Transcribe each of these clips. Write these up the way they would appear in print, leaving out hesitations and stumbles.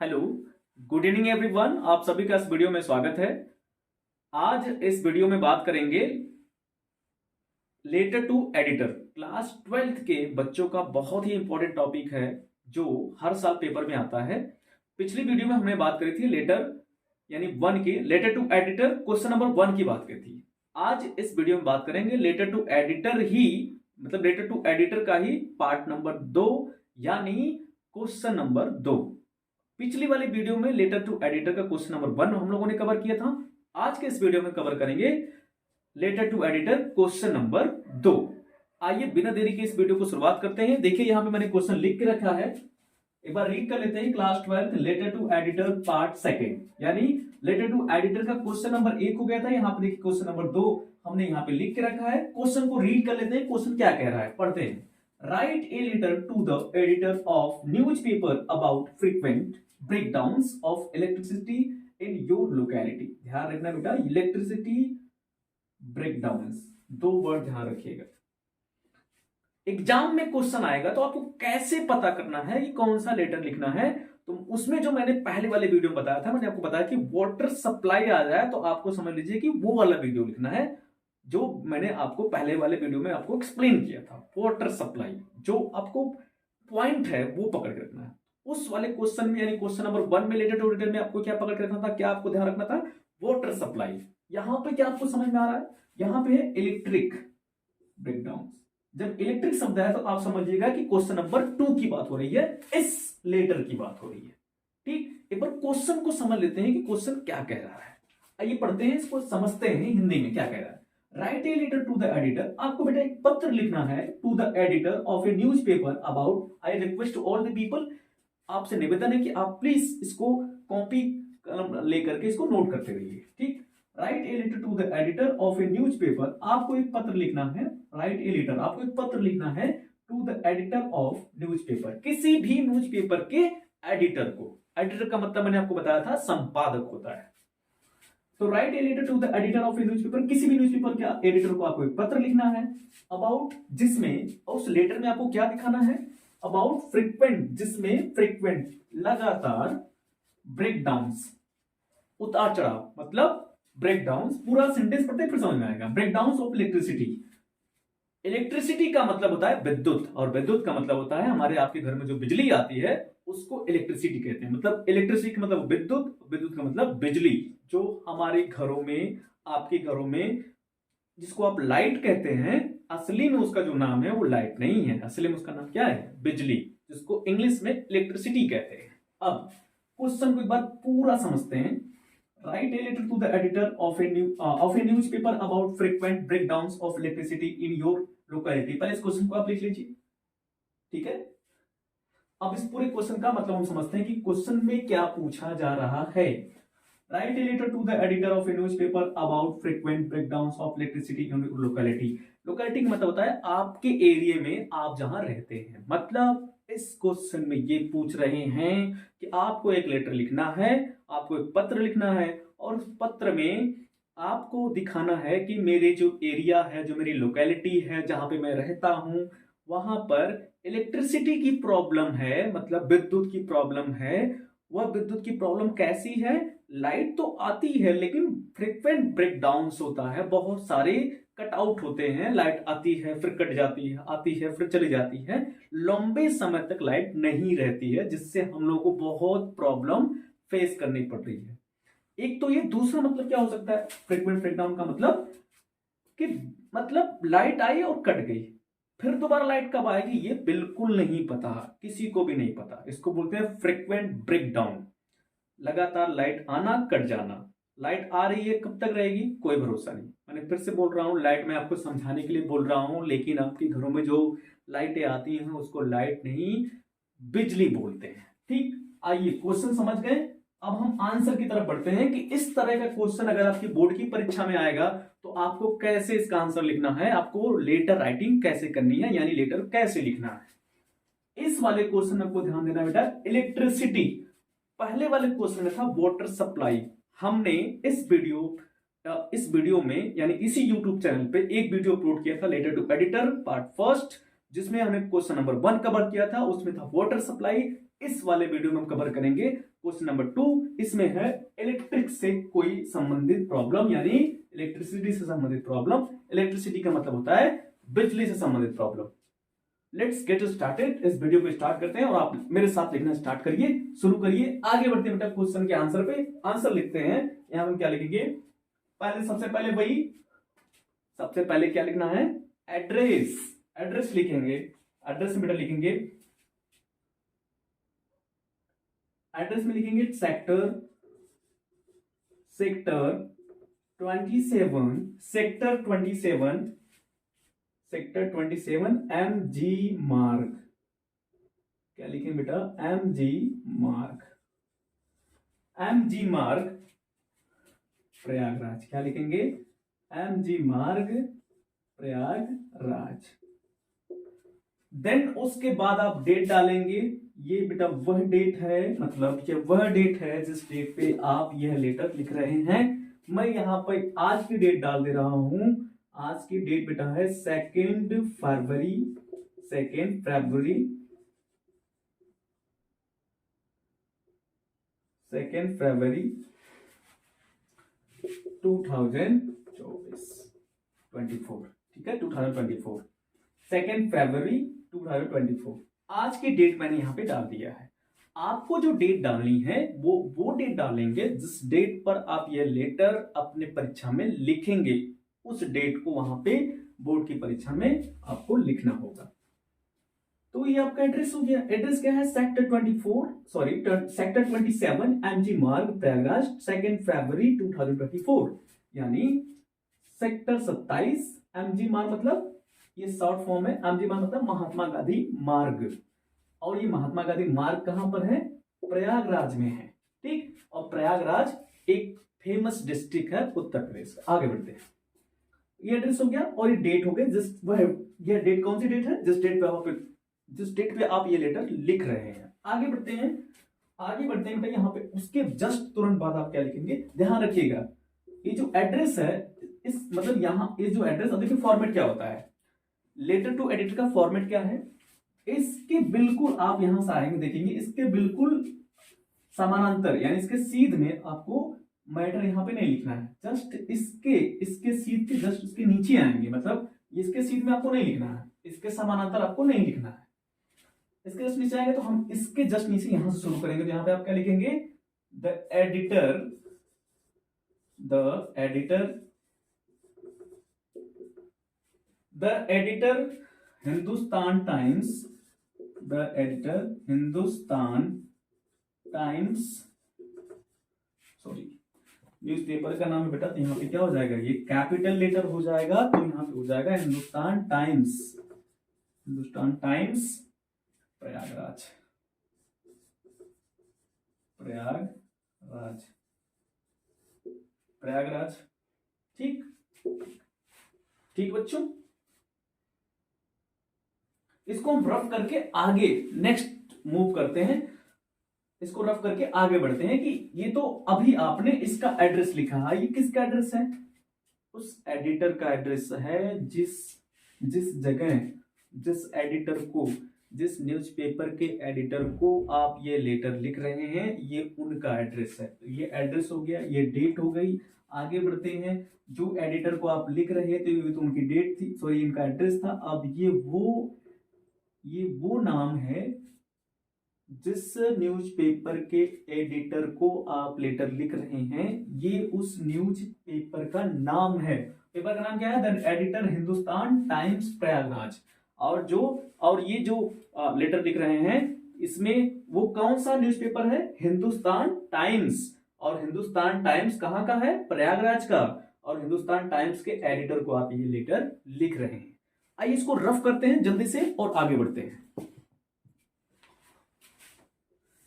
Hello, good evening everyone. आप सभी का इस वीडियो में स्वागत है। आज इस वीडियो में बात करेंगे letter to editor. Class 12th के बच्चों का बहुत ही इंपॉर्टेंट टॉपिक है जो हर साल पेपर में आता है। पिछली वीडियो में हमने बात करी थी लेटर यानी वन की, letter to editor question number 1 की बात करी थी। आज इस वीडियो में बात करेंगे लेटर टू एडिटर ही, मतलब लेटर टू एडिटर का ही पार्ट नंबर 2 यानी क्वेश्चन नंबर 2। पिछली वाली वीडियो में लेटर टू एडिटर का क्वेश्चन नंबर 1 हम लोगों ने कवर किया था। आज के इस वीडियो में कवर करेंगे letter to editor question number 2। आइए बिना देरी के इस वीडियो को शुरुआत करते हैं। देखिए यहां पे मैंने क्वेश्चन लिख के रखा है, एक बार रीड कर लेते हैं। Class 12 letter to editor part 2 यानी लेटर टू एडिटर का क्वेश्चन नंबर 1 हो गया था। यहां पे देखिए क्वेश्चन नंबर 2 हमने यहां पे लिख के रखा है। क्वेश्चन को रीड कर लेते हैं, क्वेश्चन क्या कह रहा है, पढ़ते हैं। Write a letter to the editor of newspaper about frequent breakdowns of electricity in your locality। ध्यान रखना बेटा, इलेक्ट्रिसिटी ब्रेकडाउन्स, 2 वर्ड ध्यान रखिएगा। एग्जाम में क्वेश्चन आएगा तो आपको कैसे पता करना है कि कौन सा लेटर लिखना है। तो उसमें जो मैंने पहले वाले वीडियो में बताया था, मैंने आपको बताया कि वाटर सप्लाई आ जाए तो आपको समझ लीजिए कि वो वाला वीडियो लिखना है जो मैंने आपको पहले वाले वीडियो में आपको एक्सप्लेन किया था। वाटर सप्लाई जो आपको पॉइंट है वो पकड़ के रखना है। उस वाले क्वेश्चन में यानी क्वेश्चन नंबर 1 में लेटर टू एडिटर में आपको क्या पकड़ के रखना था, क्या आपको ध्यान रखना था, वाटर सप्लाई। यहां पे क्या आपको समझ में आ रहा है, यहां पे है इलेक्ट्रिक ब्रेकडाउन। जब इलेक्ट्रिक शब्द है तो आप समझिएगा कि क्वेश्चन नंबर 2 की बात हो रही है, इस लेटर की बात हो रही है। ठीक, एक बार क्वेश्चन को समझ लेते हैं कि क्वेश्चन क्या कह रहा है। आइए पढ़ते हैं, इसको समझते हैं हिंदी में क्या कह रहा है। Write a letter to the editor, आपको बेटा एक पत्र लिखना है to the editor of a newspaper about, I request all the people, आपसे निवेदन है कि आप प्लीज इसको कॉपी कलम लेकर के इसको नोट करते रहिए। ठीक, write a letter to the editor of a newspaper, आपको एक पत्र लिखना है। राइट ए लेटर, आपको एक पत्र लिखना है to the editor of newspaper, किसी भी न्यूज़पेपर के एडिटर को। एडिटर का मतलब मैंने आपको बताया था संपादक होता है। तो write a letter to the editor of a newspaper, किसी भी न्यूज़पेपर के एडिटर को आपको एक पत्र लिखना है अबाउट, जिसमें उस लेटर में आपको क्या दिखाना है, अबाउट फ्रीक्वेंट, जिसमें फ्रीक्वेंट लगातार ब्रेकडाउन्स, उतार चढ़ाव, मतलब ब्रेकडाउन्स, पूरा सेंटेंस पढ़ते फिर समझ में आएगा। ब्रेकडाउन्स ऑफ इलेक्ट्रिसिटी, इलेक्ट्रिसिटी का मतलब होता है विद्युत, और विद्युत का मतलब होता है हमारे आपके घर में जो बिजली आती है उसको इलेक्ट्रिसिटी कहते हैं। मतलब इलेक्ट्रिसिटी का मतलब विद्युत, विद्युत का मतलब बिजली। जो हमारे घरों में, आपके घरों में जिसको आप लाइट कहते हैं, असली में उसका जो नाम है वो लाइट नहीं है, असली में उसका नाम क्या है, बिजली, जिसको इंग्लिश में इलेक्ट्रिसिटी कहते हैं। अब क्वेश्चन को एक बार पूरा समझते हैं। Write a letter to the editor of a newspaper about frequent breakdowns of electricity in your locality. पहले इस क्वेश्चन को आप लिख लीजिए, ठीक है। अब इस पूरे क्वेश्चन का मतलब हम समझते हैं कि क्वेश्चन में क्या पूछा जा रहा है। Write a letter to the editor of a newspaper about frequent breakdowns of electricity in locality. Locality का मतलब होता है आपके एरिया में आप जहां रहते हैं। मतलब इस क्वेश्चन में ये पूछ रहे हैं कि आपको एक लेटर लिखना है, आपको एक पत्र लिखना है, और उस पत्र में आपको दिखाना है कि मेरे जो एरिया है, जो मेरी लोकेलिटी है, जहां पे मैं रहता हूं, वहां पर इलेक्ट्रिसिटी की प्रॉब्लम है, मतलब विद्युत की प्रॉब्लम है। वह विद्युत की प्रॉब्लम कैसी है, लाइट तो आती है लेकिन फ्रीक्वेंट ब्रेकडाउन्स होता है, बहुत सारे कट आउट होते हैं। लाइट आती है फिर कट जाती है, आती है फिर चली जाती है, लंबे समय तक लाइट नहीं रहती है, जिससे हम लोगों को बहुत प्रॉब्लम फेस करनी पड़ रही है। एक तो ये, दूसरा मतलब क्या हो सकता है फ्रीक्वेंट ब्रेकडाउन का मतलब कि मतलब लाइट आई और कट गई, फिर दोबारा लाइट कब आएगी ये बिल्कुल नहीं पता, किसी को भी नहीं पता। इसको बोलते हैं फ्रीक्वेंट ब्रेकडाउन। लगातार लाइट आना कट जाना, लाइट आ रही है कब तक रहेगी कोई भरोसा नहीं। मैंने फिर से बोल रहा हूं, लाइट मैं आपको समझाने के लिए बोल रहा हूं, लेकिन आपके घरों में जो लाइटें आती हैं उसको लाइट नहीं बिजली बोलते हैं। ठीक, आइए क्वेश्चन समझ गए। अब हम आंसर की तरफ बढ़ते हैं कि इस तरह का क्वेश्चन अगर आपकी बोर्ड की परीक्षा में आएगा तो आपको कैसे इसका आंसर लिखना है, आपको लेटर राइटिंग कैसे करनी है, यानी लेटर कैसे लिखना है। इस वाले क्वेश्चन में आपको ध्यान देना बेटा, इलेक्ट्रिसिटी। पहले वाले क्वेश्चन में था वाटर सप्लाई। हमने इस वीडियो में यानी इसी यूट्यूब चैनल पे एक वीडियो अपलोड किया था, लेटर टू एडिटर पार्ट 1, जिसमें हमने क्वेश्चन नंबर 1 कवर किया था, उसमें था वाटर सप्लाई। इस वाले वीडियो में हम कवर करेंगे क्वेश्चन नंबर 2। इसमें है इलेक्ट्रिक से कोई संबंधित प्रॉब्लम, यानी इलेक्ट्रिसिटी से संबंधित प्रॉब्लम। इलेक्ट्रिसिटी का मतलब होता है बिजली से संबंधित प्रॉब्लम। Let's get started. इस वीडियो को स्टार्ट करते हैं और आप मेरे साथ लिखना स्टार्ट करिए, शुरू करिए, आगे बढ़ते हैं बेटा क्वेश्चन के आंसर पे। आंसर लिखते हैं। यहां हम क्या लिखेंगे, पहले सबसे पहले क्या लिखना है, एड्रेस। एड्रेस लिखेंगे। एड्रेस में बेटा लिखेंगे, एड्रेस में लिखेंगे सेक्टर 27 MG मार्ग। क्या लिखेंगे बेटा, MG मार्ग प्रयागराज। क्या लिखेंगे, MG मार्ग प्रयागराज। देन उसके बाद आप डेट डालेंगे। ये बेटा वह डेट है, मतलब ये वह डेट है जिस डेट पे आप यह लेटर लिख रहे हैं। मैं यहां पर आज की डेट डाल दे रहा हूं। आज की डेट बेटा है 2 फरवरी 2024। ठीक है, 2024 2 फरवरी 2024 आज की डेट मैंने यहां पे डाल दिया है। आपको जो डेट डालनी है वो डेट डालेंगे जिस डेट पर आप यह लेटर अपने परीक्षा में लिखेंगे। उस डेट को वहां पे बोर्ड की परीक्षा में आपको लिखना होगा। तो ये आपका एड्रेस हो गया। एड्रेस क्या है, सेक्टर 27 MG मार्ग प्रयागराज 2 फरवरी 2024, यानी सेक्टर 27 MG मार्ग, मतलब ये शॉर्ट फॉर्म है। MG मार्ग मतलब महात्मा गांधी मार्ग, और ये महात्मा गांधी मार्ग कहां पर है, प्रयागराज में है। ठीक, और प्रयागराज एक फेमस डिस्ट्रिक्ट है उत्तर प्रदेश का। आगे बढ़ते हैं। ये एड्रेस हो गया और ये डेट हो गई। ये डेट कौन सी डेट है, जिस डेट पे आप ये लेटर लिख रहे हैं। आगे बढ़ते हैं बेटा। यहाँ पे उसके जस्ट तुरंत बाद आप क्या लिखेंगे, ध्यान रखिएगा। ये जो एड्रेस है, इस मतलब यहाँ ये जो एड्रेस, देखिए फॉर्मेट क्या होता है, लेटर टू एडिटर का फॉर्मेट क्या है। इसके बिल्कुल आप यहां से आएंगे, देखेंगे इसके बिल्कुल समानांतर, यानी इसके सीध में आपको मैटर यहां पे नहीं लिखना है। जस्ट इसके सीध के जस्ट इसके नीचे आएंगे, मतलब इसके सीध में आपको नहीं लिखना है, इसके समानांतर आपको नहीं लिखना है। इसके जस्ट नीचे आएंगे तो हम इसके जस्ट नीचे यहां से शुरू करेंगे। तो यहां पे आप क्या लिखेंगे, the editor Hindustan times newspaper का नाम है बेटा। तो यहाँ पे क्या हो जाएगा, ये कैपिटल लेटर हो जाएगा, तो यहाँ पे हो जाएगा हिंदुस्तान टाइम्स प्रयागराज। ठीक बच्चों, इसको हम रफ करके आगे नेक्स्ट मूव करते हैं। इसको रफ करके आगे बढ़ते हैं कि ये तो अभी आपने इसका एड्रेस लिखा है, ये किसका एड्रेस है, उस एडिटर का एड्रेस है जिस न्यूज़पेपर के एडिटर को आप ये लेटर लिख रहे हैं, ये उनका एड्रेस है। तो ये एड्रेस हो गया, ये डेट हो गई। आगे बढ़ते हैं। जो एडिटर को आप लिख रहे थे ये तो उनकी डेट थी, सॉरी इनका एड्रेस था। अब ये वो नाम है जिस न्यूज़पेपर के एडिटर को आप लेटर लिख रहे हैं, ये उस न्यूज़पेपर का नाम है। पेपर का नाम क्या है, the editor Hindustan times Prayagraj. और ये जो लेटर लिख रहे हैं, इसमें वो कौन सा न्यूज़पेपर है, हिंदुस्तान टाइम्स। और हिंदुस्तान टाइम्स कहाँ का है, प्रयागराज का। और हिंदुस्तान टाइम्स के एडिटर को आप ये लेटर लिख रहे हैं। आइए इसको रफ करते हैं जल्दी से और आगे बढ़ते हैं।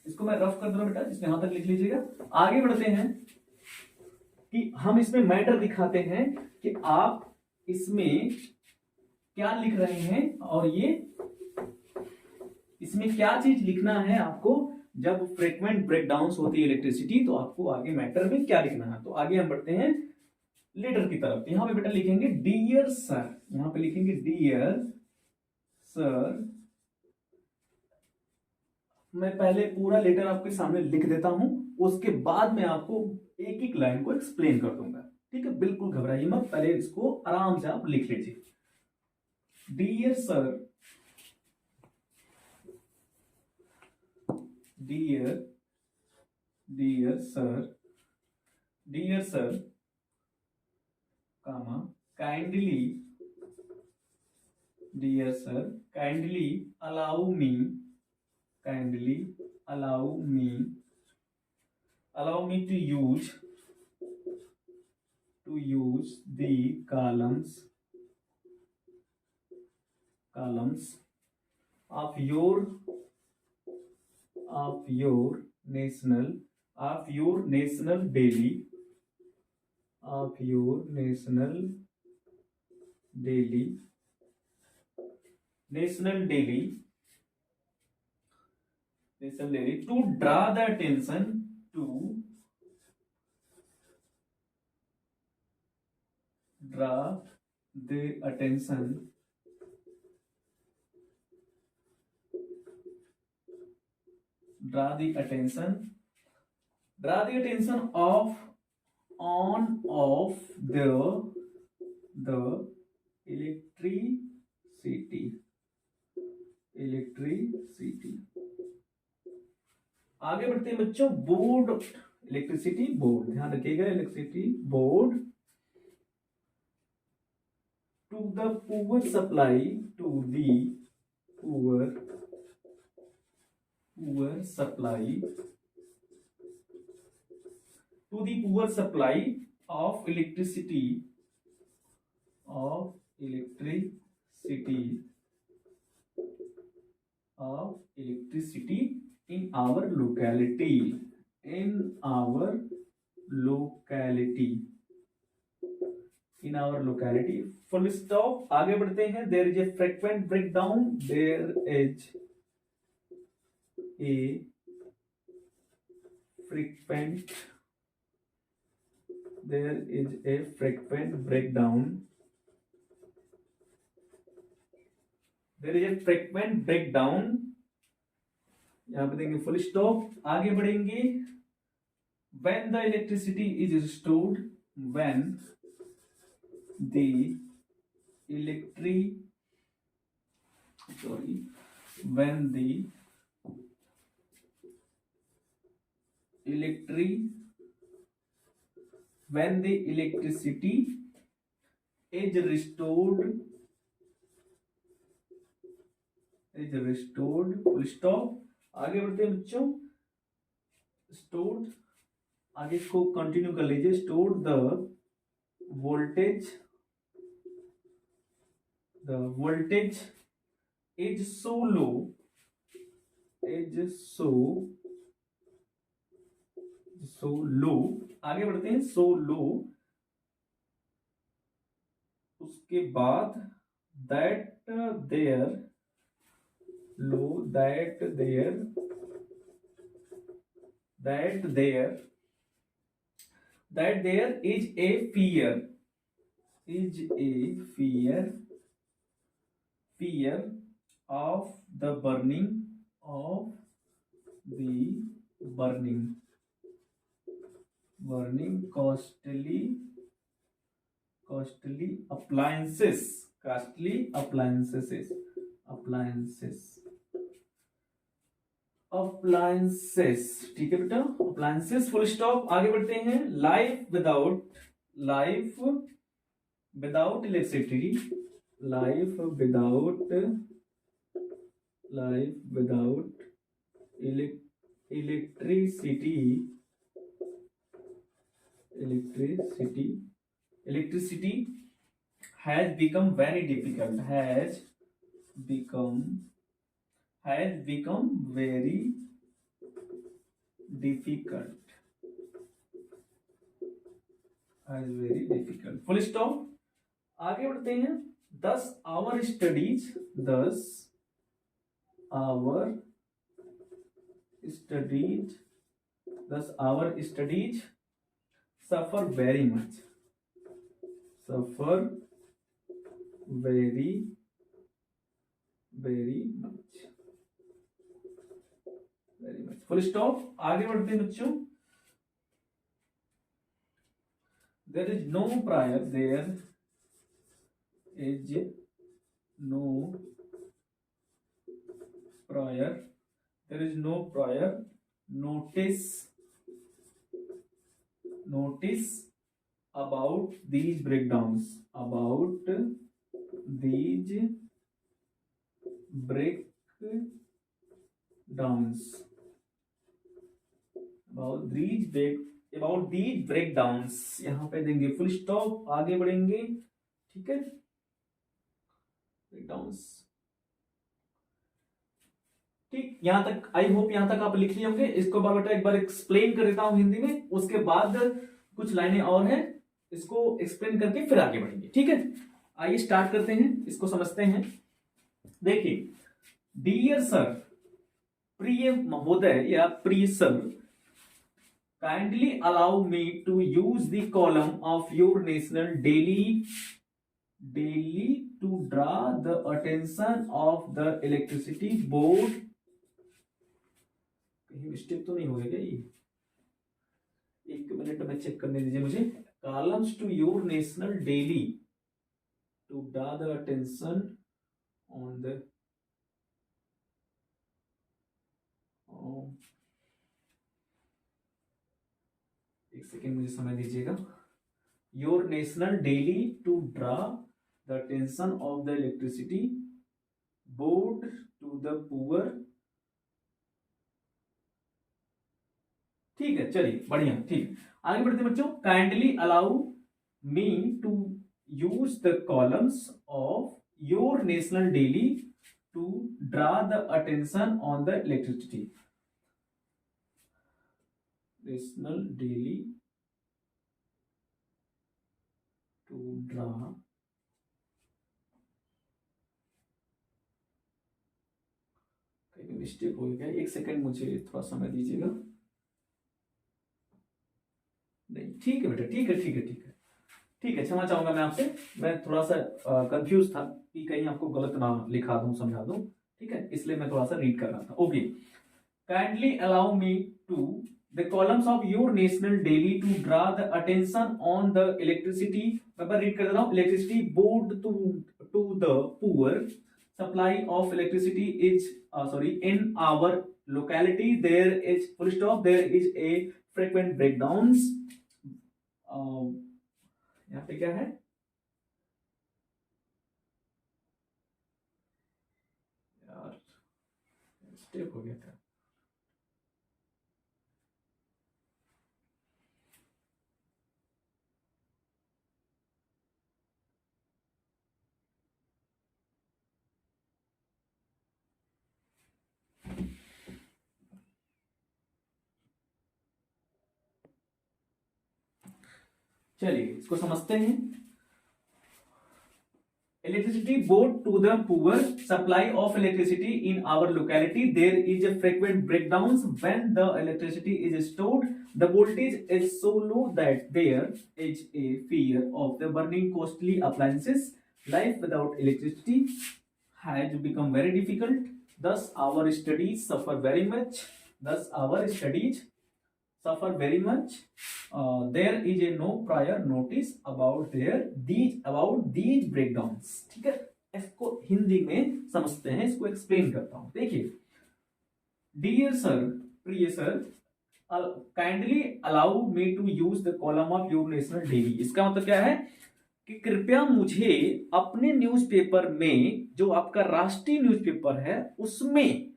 इसको मैं रफ कर दूंगा बेटा, इसमें यहां तक लिख लीजिएगा। आगे बढ़ते हैं कि हम इसमें मैटर दिखाते हैं कि आप इसमें क्या लिख रहे हैं, और ये इसमें क्या चीज लिखना है आपको। जब फ्रीक्वेंट ब्रेकडाउन्स होती है इलेक्ट्रिसिटी, तो आपको आगे मैटर में क्या लिखना है। तो आगे हम बढ़ते हैं लेटर की तरफ। यहां पे बेटा लिखेंगे डियर सर, यहां पे लिखेंगे डियर सर, मैं पहले पूरा लेटर आपके सामने लिख देता हूं, उसके बाद मैं आपको एक एक लाइन को एक्सप्लेन कर दूंगा। ठीक है, बिल्कुल घबराइए मत, पहले इसको आराम से आप लिख लीजिए। Dear sir, dear dear sir, dear sir, comma, kindly, dear sir, kindly allow me, kindly allow me, allow me to use the columns of your national daily, of your national daily to draw the attention, to draw the attention of the electricity। आगे बढ़ते हैं बच्चों, board, electricity board, ध्यान रखिएगा, electricity board to the poor supply, to the poor supply, to the poor supply of electricity in our locality, full stop। आगे बढ़ते हैं, there is a frequent breakdown, there is a frequent breakdown, यहां पे देंगे full stop. आगे बढ़ेंगे, when the electricity is restored, when the electricity is restored, full stop। आगे बढ़ते हैं बच्चों, stored, आगे इसको कंटिन्यू कर लीजिए, stored the voltage is so low, आगे बढ़ते हैं, so low, उसके बाद that there is a fear of the burning costly appliances, ठीक है बेटा, appliances, full stop। आगे बढ़ते हैं, life without electricity, electricity has become very difficult, has become very difficult, full stop। आगे बढ़ते हैं, thus our studies suffer very much, very much, full stop. आगे बढ़ते हैं बच्चों। There is no prior, there is no prior, there is no prior notice about these breakdowns, about these breakdowns, about these breakdowns, यहां पे देंगे full stop, आगे बढ़ेंगे। ठीक है, breakdowns। ठीक, यहां तक आई होप यहां तक आप लिख लिए होंगे। इसको बार बेटा एक बार एक्सप्लेन कर देता हूं हिंदी में, उसके बाद कुछ लाइनें और हैं, इसको एक्सप्लेन करके फिर आगे बढ़ेंगे। ठीक है, आइए स्टार्ट करते हैं, इसको समझते हैं। देखिए, डियर सर, प्रिय महोदय या प्रिय sir, kindly allow me to use the column of your national daily to draw the attention of the electricity board. कहीं मिस्टेक तो नहीं हो गया ये? एक मिनट में चेक करने दीजिए मुझे। Columns to your national daily to draw the attention on the एक सेकेंड मुझे समय दीजिएगा। Your national daily to draw the attention of the electricity board to the poor. ठीक है, चलिए बढ़िया, ठीक। आगे बढ़ते बच्चों। Kindly allow me to use the columns of your national daily to draw the attention on the electricity. National daily to draw, कहीं mistake हो गया, एक सेकेंड मुझे थोड़ा समय दीजिएगा। नहीं, ठीक है बेटा, ठीक है, ठीक है, ठीक है, ठीक है, क्षमा चाहूंगा मैं आपसे। मैं थोड़ा सा कंफ्यूज था कि कहीं आपको गलत ना लिखा दूं, समझा दूं। ठीक है, इसलिए मैं थोड़ा सा रीड कर रहा था। Okay, kindly allow me to the columns of your national daily to draw the attention on the electricity, मैं रीड कर देता हूं। electricity board to the poor supply of electricity is in our locality there is full stop, there is a frequent breakdowns। यहाँ पे क्या है यार, mistake हो गया था। चलिए इसको समझते हैं। Electricity board to the poor supply of electricity in our locality there is a frequent breakdowns when the electricity is stored the voltage is so low that there is a fear of the burning costly appliances. Life without electricity has become very difficult, thus our studies suffer very much, there is a no prior notice about these breakdowns। ठीक है, इसको हिंदी में समझते हैं, इसको explain करता हूं। देखिए, डियर सर, प्रिय sir, kindly allow me to use the column of your national daily. इसका मतलब क्या है कि कृपया मुझे अपने न्यूज़पेपर में, जो आपका राष्ट्रीय न्यूज़पेपर है, उसमें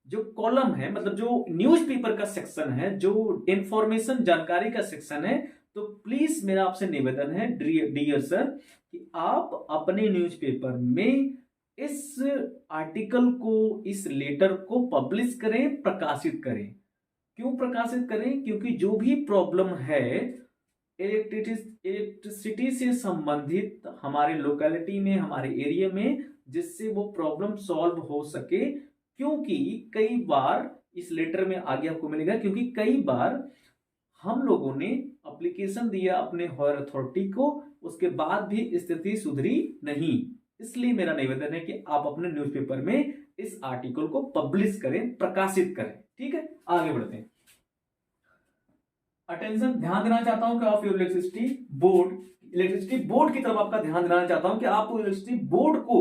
जो कॉलम है, मतलब जो न्यूज़पेपर का सेक्शन है, जो इंफॉर्मेशन जानकारी का सेक्शन है, तो प्लीज मेरा आपसे निवेदन है डियर सर कि आप अपने न्यूज़पेपर में इस आर्टिकल को, इस लेटर को पब्लिश करें, प्रकाशित करें। क्यों प्रकाशित करें? क्योंकि जो भी प्रॉब्लम है इलेक्ट्रिसिटी से संबंधित हमारे लोकेलिटी में, हमारे एरिया में, जिससे वो प्रॉब्लम सॉल्व हो सके। क्योंकि कई बार, इस लेटर में आगे आपको मिलेगा, क्योंकि कई बार हम लोगों ने एप्लीकेशन दिया अपने हायर अथॉरिटी को, उसके बाद भी स्थिति सुधरी नहीं। इसलिए मेरा निवेदन है कि आप अपने न्यूज़पेपर में इस आर्टिकल को पब्लिश करें, प्रकाशित करें। ठीक है, आगे बढ़ते हैं। अटेंशन, ध्यान देना चाहता हूं कि of your electricity board, electricity board की तरफ आपका ध्यान दिलाना चाहता हूं कि आप इलेक्ट्रिसिटी बोर्ड को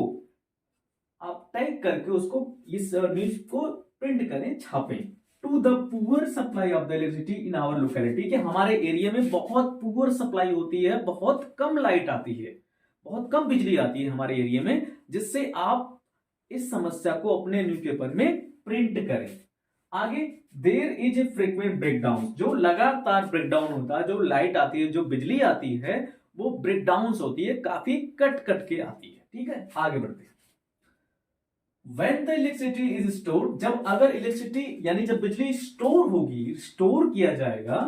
आप टैग करके उसको इस न्यूज को प्रिंट करें, छापें। To the poor supply of the electricity in our locality, कि हमारे एरिया में बहुत पुअर सप्लाई होती है, बहुत कम लाइट आती है, बहुत कम बिजली आती है हमारे एरिया में, जिससे आप इस समस्या को अपने न्यूज़पेपर में प्रिंट करें। आगे, there is a frequent breakdown, जो लगातार ब्रेकडाउन होता है, जो लाइट आती है, जो बिजली आती है, वो ब्रेकडाउन होती है, काफी कट कट के आती है। ठीक है, आगे बढ़ते हैं। When the electricity is stored, जब अगर इलेक्ट्रिसिटी यानी जब बिजली स्टोर होगी, स्टोर किया जाएगा,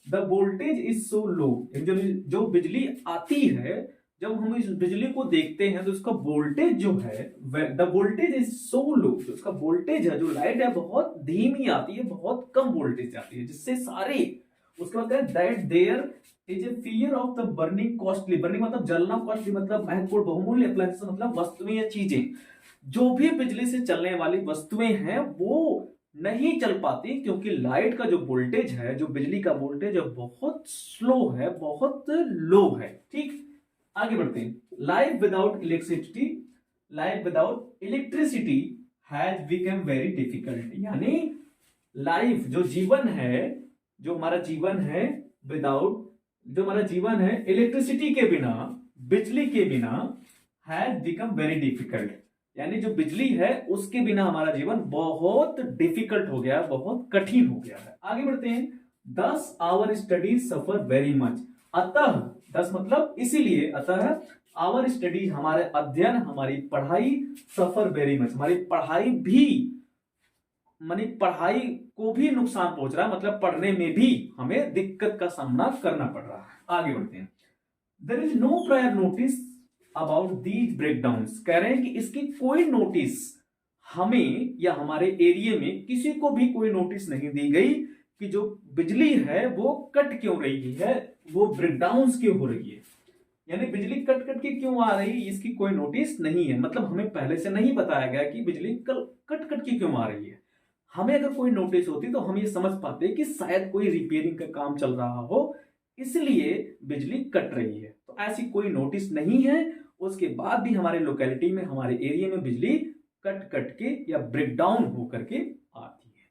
द वोल्टेज इज सो लो, जो बिजली आती है, जब हम इस बिजली को देखते हैं तो उसका वोल्टेज जो है, द वोल्टेज इज सो लो, जो उसका वोल्टेज है, जो लाइट है, बहुत धीमी आती है, बहुत कम वोल्टेज आती है, जिससे सारे, उसके बाद that there is a fear of the burning costly, burning मतलब जलना, कॉस्टली मतलब महत्वपूर्ण बहुमूल्य, अप्लायंसेस मतलब वस्तुएं या चीजें, जो भी बिजली से चलने वाली वस्तुएं हैं वो नहीं चल पाती, क्योंकि लाइट का जो वोल्टेज है, जो बिजली का वोल्टेज है, बहुत स्लो है, बहुत लो है। ठीक, आगे बढ़ते हैं। Life without electricity, life without electricity has become very difficult, यानी लाइफ जो जीवन है, जो हमारा जीवन है विदाउट, जो हमारा जीवन है इलेक्ट्रिसिटी के बिना, बिजली के बिना, हैज बिकम वेरी डिफिकल्ट, यानी जो बिजली है उसके बिना हमारा जीवन बहुत डिफिकल्ट हो गया, बहुत कठिन हो गया है। आगे बढ़ते हैं। 10 our studies suffer very much, अतः 10 मतलब इसीलिए, अतः आवर स्टडी हमारे अध्ययन, हमारी पढ़ाई, सफर वेरी मच, हमारी पढ़ाई भी, मानी पढ़ाई को भी नुकसान पहुंच रहा है, मतलब पढ़ने में भी हमें दिक्कत का सामना करना पड़ रहा है। आगे बढ़ते हैं। There is no prior notice about these breakdowns, कह रहे हैं कि इसकी कोई नोटिस हमें या हमारे एरिया में किसी को भी कोई नोटिस नहीं दी गई कि जो बिजली है वो कट क्यों रही है, वो ब्रेकडाउन्स क्यों हो रही है, यानी बिजली कट कट के क्यों आ रही है, इसकी कोई नोटिस नहीं है, मतलब हमें पहले से नहीं बताया गया कि बिजली कट कट के क्यों आ रही है। हमें अगर कोई नोटिस होती तो हम ये समझ पाते कि शायद कोई रिपेयरिंग का काम चल रहा हो, इसलिए बिजली कट रही है। तो ऐसी कोई नोटिस नहीं है, उसके बाद भी हमारे लोकेलिटी में, हमारे एरिया में बिजली कट कट के या ब्रेकडाउन होकर के आती है।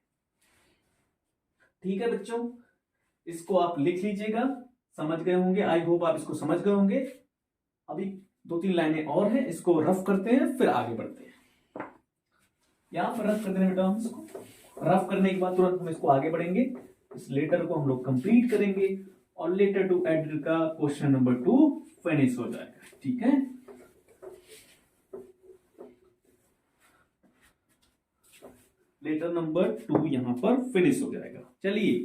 ठीक है बच्चों, इसको आप लिख लीजिएगा, समझ गए होंगे, आई होप आप इसको समझ गए होंगे। अभी 2-3 लाइनें और हैं, इसको रफ करते हैं फिर आगे बढ़ते हैं। यहां पर रफ कर देना बेटा, हम इसको रफ करने के बाद तुरंत हम इसको आगे बढ़ेंगे, इस लेटर को हम लोग कंप्लीट करेंगे और लेटर टू एडिट का क्वेश्चन नंबर 2 फिनिश हो जाएगा। ठीक है, लेटर नंबर 2 यहां पर फिनिश हो जाएगा। चलिए,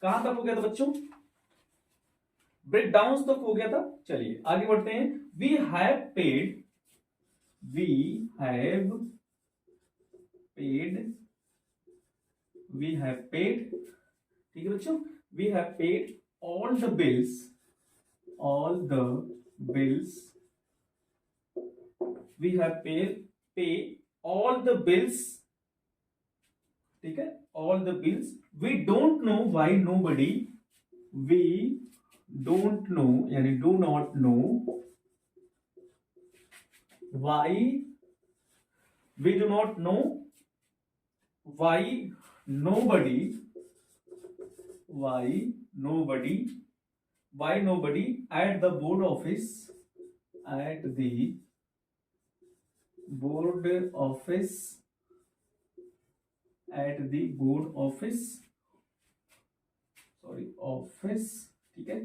कहां तक हो गया था बच्चों? ब्रेकडाउन तक हो गया था। चलिए आगे बढ़ते हैं। We have paid, we have paid, we have paid, ठीक है बच्चों, we have paid all the bills, all the bills, we have pay all the bills, ठीक है, all the bills. We don't know why nobody, we don't know यानी do not know, why, we do not know why nobody, why nobody, why nobody at the board office, at the board office, at the board office, sorry office, ठीक है,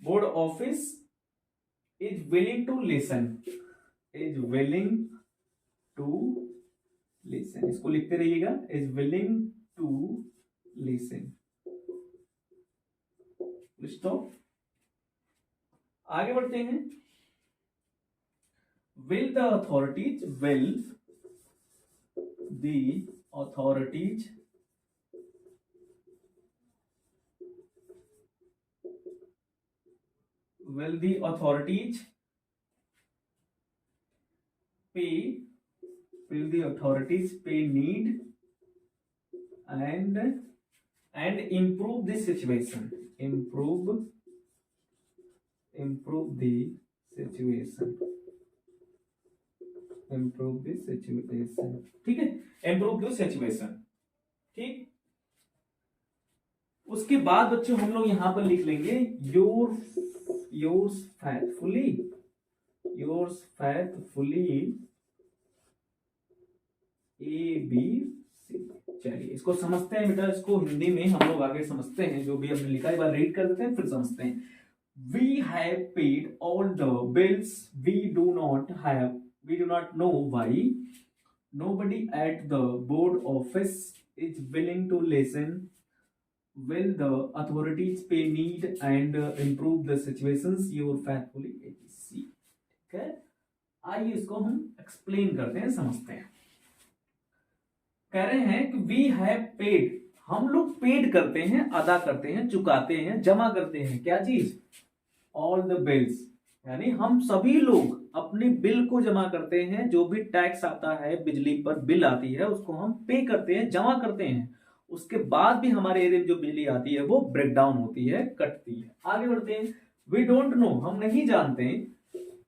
board office is willing to listen, is willing to listen, इसको लिखते रहिएगा, is willing to listen। Stop, आगे बढ़ते हैं। will the authorities, will the authorities will the authorities pay, will the authorities pay need and improve the situation, improve the situation, improve the situation, ठीक है, improve the situation, ठीक। उसके बाद बच्चों हम लोग यहां पर लिख लेंगे yours faithfully ABC। चलिए इसको समझते हैं बेटा, इसको हिंदी में हम लोग आगे समझते हैं, जो भी हमने लिखा एक बार रीड कर देते हैं फिर समझते हैं। We have paid all the bills, we do not know why nobody at the board office is willing to listen. Will the authorities pay need and improve the situations? Your faithfully ABC। ठीक है, आइए इसको हम explain करते हैं, समझते हैं। कह रहे हैं कि वी हैव पेड, हम लोग पेड करते हैं, अदा करते हैं, चुकाते हैं, जमा करते हैं, क्या चीज? ऑल द बिल्स, यानी हम सभी लोग अपने बिल को जमा करते हैं, जो भी टैक्स आता है, बिजली पर बिल आती है, उसको हम पे करते हैं, जमा करते हैं। उसके बाद भी हमारे एरिया में जो बिजली आती है वो ब्रेक डाउन होती है, कटती है। आगे बढ़ते हैं। वी डोंट नो, हम नहीं जानते।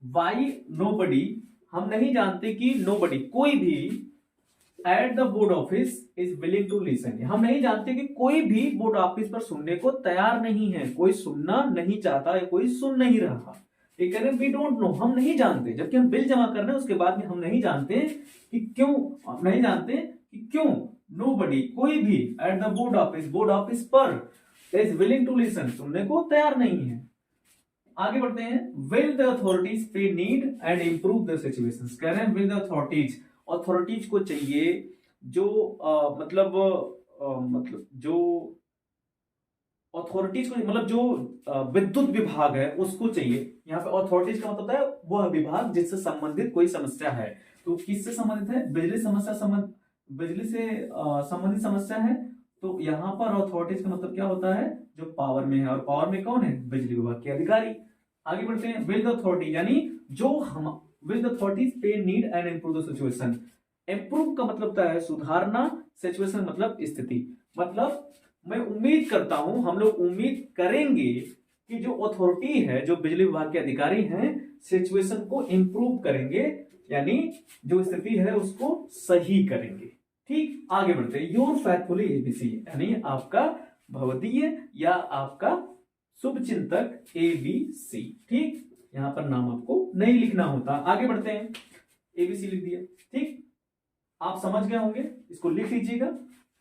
वाई नोबडी, हम नहीं जानते कि नोबडी, कोई भी at the board office is willing to listen, हम नहीं जानते कि कोई भी बोर्ड ऑफिस पर सुनने को तैयार नहीं है, कोई सुनना नहीं चाहता है, कोई सुन नहीं रहा। ठीक है, वी डोंट नो, हम नहीं जानते, जबकि हम बिल जमा कर रहे हैं उसके बाद में हम नहीं जानते कि क्यों, हम नहीं जानते कि क्यों नोबडी, कोई भी एट द बोर्ड ऑफिस पर इज विलिंग टू लिसन, सुनने को तैयार नहीं है। आगे बढ़ते हैं। विल द अथॉरिटीज पे need and improve the situations, कह रहे हैं विल द अथॉरिटीज को चाहिए जो मतलब जो अथॉरिटीज को, मतलब जो विद्युत विभाग है उसको चाहिए। यहाँ पे अथॉरिटीज का मतलब है वह विभाग जिससे संबंधित कोई समस्या है। तो किससे संबंधित है? बिजली से संबंधित समस्या है। तो यहाँ पर अथॉरिटीज का मतलब क्या होता है? जो पावर में है, और पावर में कौन है? बिजली विभाग के अधिकारी। आगे बढ़ते हैं। विल द अथॉरिटी, यानी जो हम विल द अथॉरिटीज पे need and improve the situation. Improve का मतलब होता है सुधारना, सिचुएशन मतलब स्थिति। मतलब मैं उम्मीद करता हूं, हम लोग उम्मीद करेंगे कि जो अथॉरिटी है, जो बिजली विभाग के अधिकारी हैं, सिचुएशन को इंप्रूव करेंगे, यानी जो स्थिति है उसको सही करेंगे। ठीक, आगे बढ़ते हैं। योर फैथफुली एबीसी, यानी आपका भवदीय या आपका शुभचिंतक एबीसी। ठीक, यहां पर नाम आपको नहीं लिखना होता। आगे बढ़ते हैं। एबीसी लिख दिया। ठीक, आप समझ गए होंगे, इसको लिख लीजिएगा।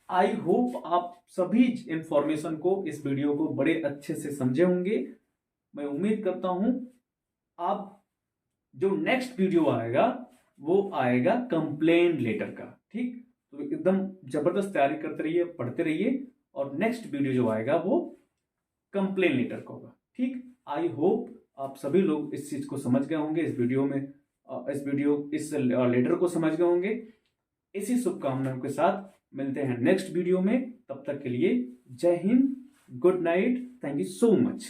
आई होप आप सभी इंफॉर्मेशन को, इस वीडियो को बड़े अच्छे से समझे होंगे। मैं उम्मीद करता हूं आप जो नेक्स्ट वीडियो आएगा वो आएगा कंप्लेन लेटर का। ठीक, तो एकदम जबरदस्त तैयारी करते रहिए, पढ़ते रहिए, और नेक्स्ट वीडियो जो आएगा वो कंप्लेन लेटर का होगा। ठीक, आई होप आप सभी लोग इस चीज को समझ गए होंगे, इस इस लेटर को समझ गए होंगे। इसी शुभकामनाओं के साथ मिलते हैं नेक्स्ट वीडियो में। तब तक के लिए जय Hind, good night, thank you so much.